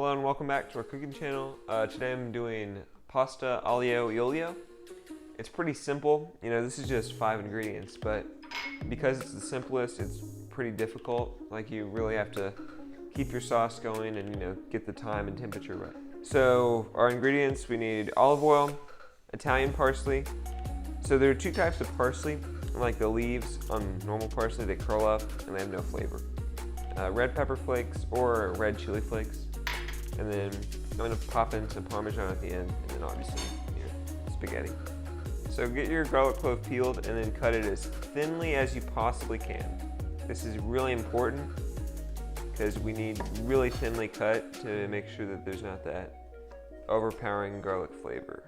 Hello and welcome back to our cooking channel. Today I'm doing pasta aglio e olio. It's pretty simple. You know, this is just 5 ingredients, but because it's the simplest, it's pretty difficult. Like, you really have to keep your sauce going and, you know, get the time and temperature right. So our ingredients, we need olive oil, Italian parsley. So there are 2 types of parsley. Like the leaves on normal parsley, they curl up and they have no flavor. Red pepper flakes or red chili flakes. And then I'm going to pop in some Parmesan at the end, and then obviously your spaghetti. So get your garlic clove peeled and then cut it as thinly as you possibly can. This is really important because we need really thinly cut to make sure that there's not that overpowering garlic flavor.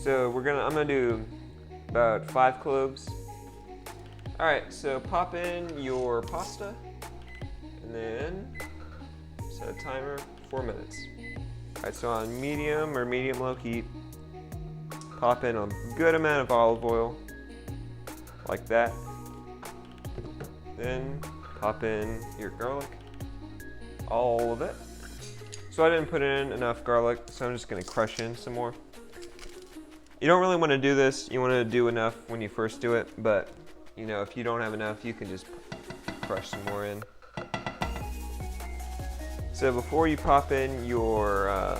So I'm gonna do about 5 cloves. All right, so pop in your pasta and then set a timer 4 minutes. All right, so on medium or medium-low heat, pop in a good amount of olive oil, like that. Then pop in your garlic, all of it. So I didn't put in enough garlic, so I'm just gonna crush in some more. You don't really want to do this. You want to do enough when you first do it, but you know, if you don't have enough, you can just crush some more in. So before you pop in your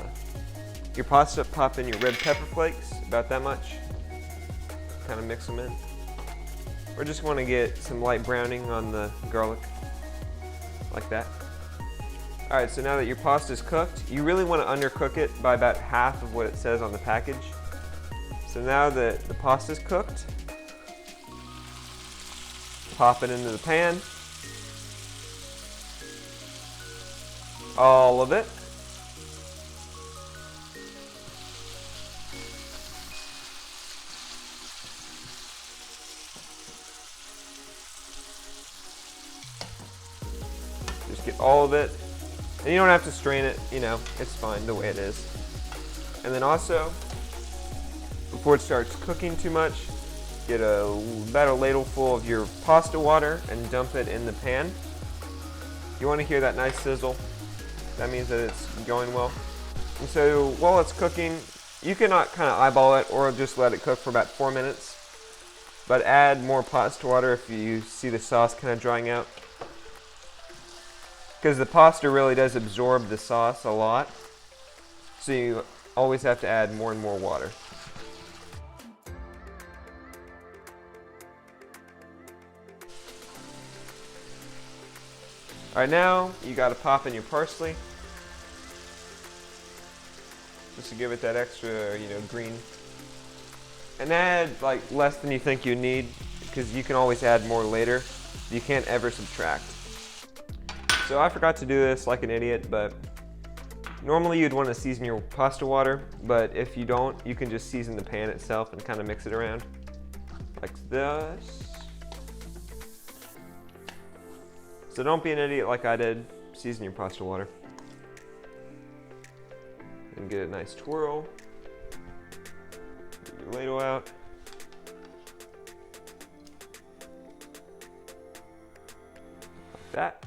pasta, pop in your red pepper flakes, about that much. Kind of mix them in. We're just want to get some light browning on the garlic, like that. All right, so now that your pasta is cooked, you really want to undercook it by about half of what it says on the package. So now that the pasta's cooked, pop it into the pan. All of it. Just get all of it. And you don't have to strain it, you know, it's fine the way it is. And then also, before it starts cooking too much, get about a ladle full of your pasta water and dump it in the pan. You want to hear that nice sizzle. That means that it's going well. And so while it's cooking, you cannot kind of eyeball it or just let it cook for about 4 minutes. But add more pasta water if you see the sauce kind of drying out. Because the pasta really does absorb the sauce a lot. So you always have to add more and more water. All right, now you got to pop in your parsley, just to give it that extra, you know, green. And add like less than you think you need, because you can always add more later. You can't ever subtract. So I forgot to do this like an idiot, but normally you'd want to season your pasta water, but if you don't, you can just season the pan itself and kind of mix it around like this. So don't be an idiot like I did. Season your pasta water. And get a nice twirl. Get your ladle out. Like that.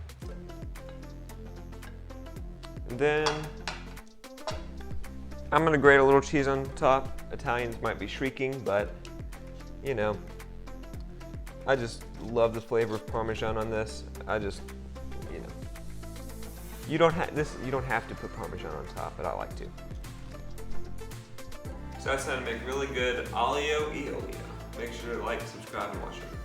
And then I'm gonna grate a little cheese on top. Italians might be shrieking, but you know, I just love the flavor of Parmesan on this. I just, you know, you don't have to put Parmesan on top, but I like to. So that's how to make really good aglio e olio. Make sure to like, subscribe, and watch it.